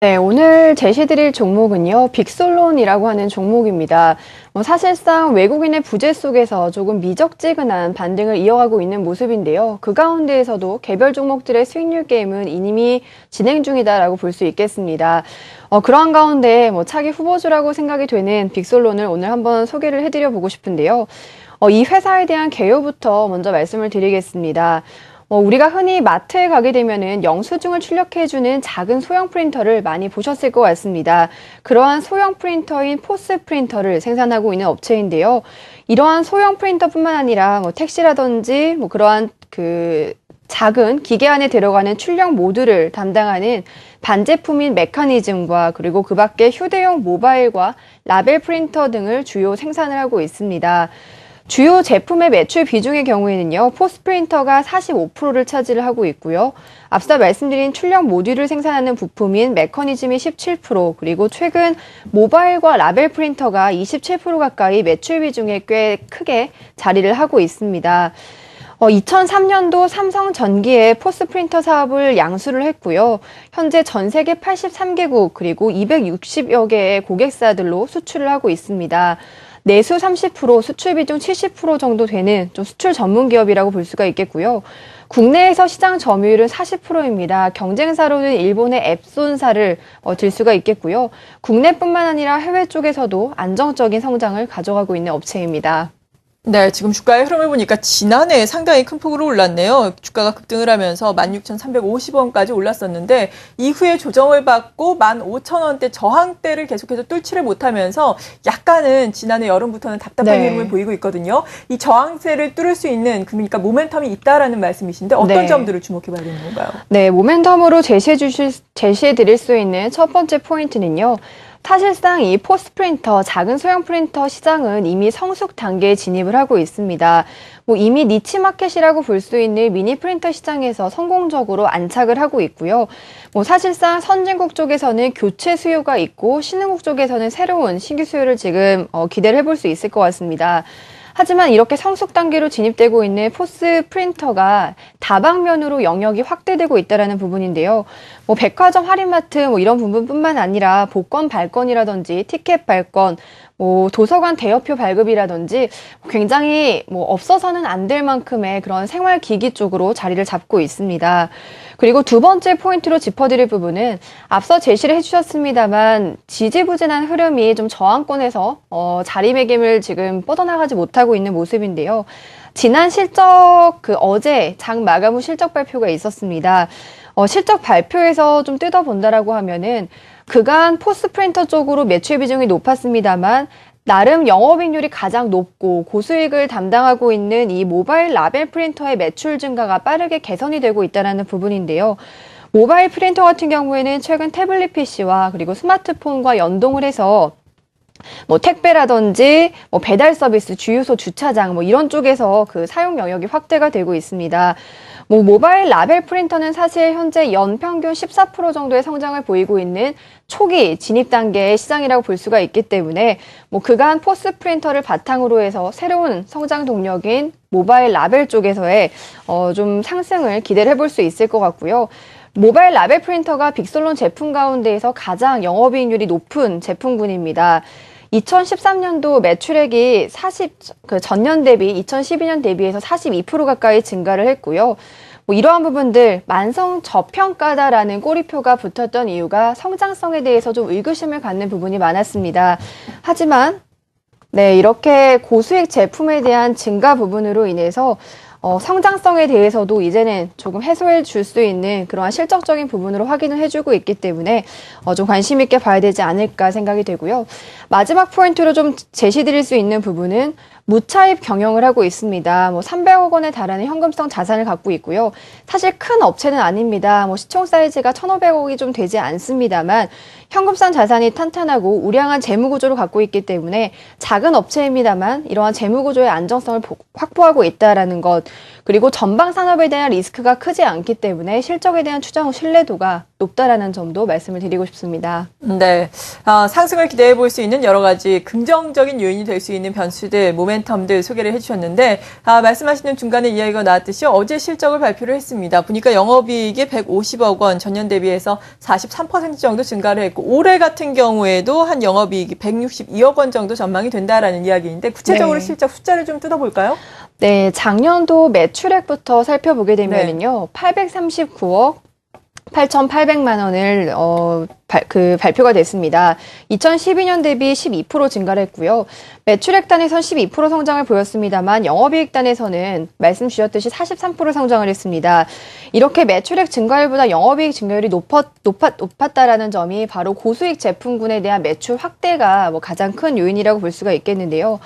네, 오늘 제시드릴 종목은요, 빅솔론이라고 하는 종목입니다. 사실상 외국인의 부재 속에서 조금 미적지근한 반등을 이어가고 있는 모습인데요. 그 가운데에서도 개별 종목들의 수익률 게임은 이미 진행 중이다라고 볼 수 있겠습니다. 그러한 가운데 차기 후보주라고 생각이 되는 빅솔론을 오늘 한번 소개를 해드려 보고 싶은데요. 이 회사에 대한 개요부터 먼저 말씀을 드리겠습니다. 우리가 흔히 마트에 가게 되면은 영수증을 출력해주는 작은 소형 프린터를 많이 보셨을 것 같습니다. 그러한 소형 프린터인 포스 프린터를 생산하고 있는 업체인데요. 이러한 소형 프린터뿐만 아니라 택시라든지 그러한 작은 기계 안에 들어가는 출력 모듈을 담당하는 반제품인 메커니즘과 그리고 그 밖에 휴대용 모바일과 라벨 프린터 등을 주요 생산을 하고 있습니다. 주요 제품의 매출 비중의 경우에는요, 포스 프린터가 45%를 차지를 하고 있고요. 앞서 말씀드린 출력 모듈을 생산하는 부품인 메커니즘이 17%, 그리고 최근 모바일과 라벨 프린터가 27% 가까이 매출 비중에 꽤 크게 자리를 하고 있습니다. 2003년도 삼성전기에 포스 프린터 사업을 양수를 했고요. 현재 전 세계 83개국 그리고 260여 개의 고객사들로 수출을 하고 있습니다. 내수 30%, 수출 비중 70% 정도 되는 좀 수출 전문 기업이라고 볼 수가 있겠고요. 국내에서 시장 점유율은 40%입니다. 경쟁사로는 일본의 앱손사를 들 수가 있겠고요. 국내뿐만 아니라 해외 쪽에서도 안정적인 성장을 가져가고 있는 업체입니다. 네, 지금 주가의 흐름을 보니까 지난해 상당히 큰 폭으로 올랐네요. 주가가 급등을 하면서 16,350원까지 올랐었는데 이후에 조정을 받고 15,000원대 저항대를 계속해서 뚫지를 못하면서 약간은 지난해 여름부터는 답답한 흐름을 보이고 있거든요. 이 저항세를 뚫을 수 있는 그러니까 모멘텀이 있다라는 말씀이신데 어떤 점들을 주목해 봐야 되는 건가요? 네, 모멘텀으로 제시해 드릴 수 있는 첫 번째 포인트는요. 사실상 이 포스 프린터, 작은 소형 프린터 시장은 이미 성숙 단계에 진입을 하고 있습니다. 이미 니치 마켓이라고 볼 수 있는 미니 프린터 시장에서 성공적으로 안착을 하고 있고요. 사실상 선진국 쪽에서는 교체 수요가 있고 신흥국 쪽에서는 새로운 신규 수요를 지금 기대를 해볼 수 있을 것 같습니다. 하지만 이렇게 성숙 단계로 진입되고 있는 포스 프린터가 다방면으로 영역이 확대되고 있다는 부분인데요. 백화점 할인마트 이런 부분뿐만 아니라 복권 발권이라든지 티켓 발권, 도서관 대여표 발급이라든지 굉장히 없어서는 안 될 만큼의 그런 생활기기 쪽으로 자리를 잡고 있습니다. 그리고 두 번째 포인트로 짚어드릴 부분은 앞서 제시를 해주셨습니다만 지지부진한 흐름이 좀 저항권에서 자리매김을 지금 뻗어나가지 못하고 있는 모습인데요. 지난 실적 어제 장 마감 후 실적 발표가 있었습니다. 실적 발표에서 좀 뜯어본다라고 하면은 그간 포스 프린터 쪽으로 매출 비중이 높았습니다만 나름 영업이익률이 가장 높고 고수익을 담당하고 있는 이 모바일 라벨 프린터의 매출 증가가 빠르게 개선이 되고 있다는 부분인데요. 모바일 프린터 같은 경우에는 최근 태블릿 PC와 그리고 스마트폰과 연동을 해서 택배라든지 배달 서비스, 주유소, 주차장 이런 쪽에서 그 사용 영역이 확대가 되고 있습니다. 모바일 라벨 프린터는 사실 현재 연평균 14% 정도의 성장을 보이고 있는 초기 진입 단계의 시장이라고 볼 수가 있기 때문에 그간 포스 프린터를 바탕으로 해서 새로운 성장 동력인 모바일 라벨 쪽에서의 좀 상승을 기대를 해볼 수 있을 것 같고요. 모바일 라벨 프린터가 빅솔론 제품 가운데에서 가장 영업이익률이 높은 제품군입니다. 2013년도 매출액이 전년 대비 2012년 대비해서 42% 가까이 증가를 했고요. 이러한 부분들 만성 저평가다라는 꼬리표가 붙었던 이유가 성장성에 대해서 좀 의구심을 갖는 부분이 많았습니다. 하지만 이렇게 고수익 제품에 대한 증가 부분으로 인해서 성장성에 대해서도 이제는 조금 해소해 줄 수 있는 그러한 실적적인 부분으로 확인을 해주고 있기 때문에 좀 관심 있게 봐야 되지 않을까 생각이 되고요. 마지막 포인트로 좀 제시드릴 수 있는 부분은 무차입 경영을 하고 있습니다. 300억 원에 달하는 현금성 자산을 갖고 있고요. 사실 큰 업체는 아닙니다. 시총 사이즈가 1,500억이 좀 되지 않습니다만 현금성 자산이 탄탄하고 우량한 재무 구조를 갖고 있기 때문에 작은 업체입니다만 이러한 재무 구조의 안정성을 확보하고 있다라는 것, 그리고 전방 산업에 대한 리스크가 크지 않기 때문에 실적에 대한 추정 신뢰도가 높다라는 점도 말씀을 드리고 싶습니다. 네, 상승을 기대해 볼 수 있는 여러 가지 긍정적인 요인이 될 수 있는 변수들, 모멘텀 모멘텀들 소개를 해주셨는데 말씀하시는 중간에 이야기가 나왔듯이 어제 실적을 발표를 했습니다. 보니까 영업이익이 150억 원 전년 대비해서 43% 정도 증가를 했고 올해 같은 경우에도 한 영업이익이 162억 원 정도 전망이 된다라는 이야기인데 구체적으로 네. 실적 숫자를 좀 뜯어볼까요? 네, 작년도 매출액부터 살펴보게 되면은요, 839억 8,800만 원을 발표가 됐습니다. 2012년 대비 12% 증가를 했고요. 매출액 단에선 12% 성장을 보였습니다만 영업이익 단에서는 말씀 주셨듯이 43% 성장을 했습니다. 이렇게 매출액 증가율보다 영업이익 증가율이 높았다라는 점이 바로 고수익 제품군에 대한 매출 확대가 가장 큰 요인이라고 볼 수가 있겠는데요.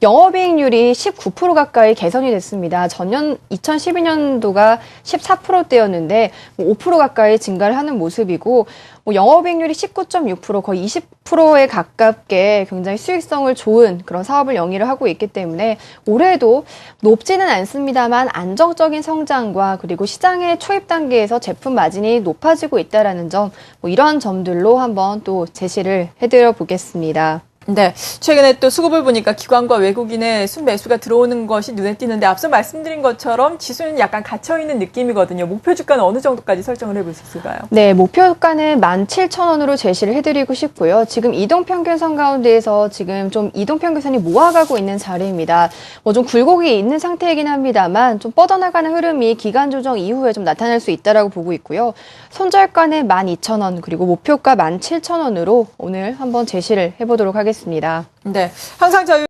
영업이익률이 19% 가까이 개선이 됐습니다. 전년 2012년도가 14%대였는데 5% 가까이 증가를 하는 모습이고 영업이익률이 19.6% 거의 20%에 가깝게 굉장히 수익성을 좋은 그런 사업을 영위를 하고 있기 때문에 올해도 높지는 않습니다만 안정적인 성장과 그리고 시장의 초입 단계에서 제품 마진이 높아지고 있다는 점 이런 점들로 한번 또 제시를 해드려 보겠습니다. 네, 최근에 또 수급을 보니까 기관과 외국인의 순매수가 들어오는 것이 눈에 띄는데 앞서 말씀드린 것처럼 지수는 약간 갇혀있는 느낌이거든요. 목표 주가는 어느 정도까지 설정을 해볼 수 있을까요? 네, 목표 주가는 17,000원으로 제시를 해드리고 싶고요. 지금 이동평균선 가운데에서 지금 좀 이동평균선이 모아가고 있는 자리입니다. 좀 굴곡이 있는 상태이긴 합니다만 좀 뻗어나가는 흐름이 기간 조정 이후에 좀 나타날 수 있다라고 보고 있고요. 손절가는 12,000원 그리고 목표가 17,000원으로 오늘 한번 제시를 해보도록 하겠습니다. 네, 항상 저희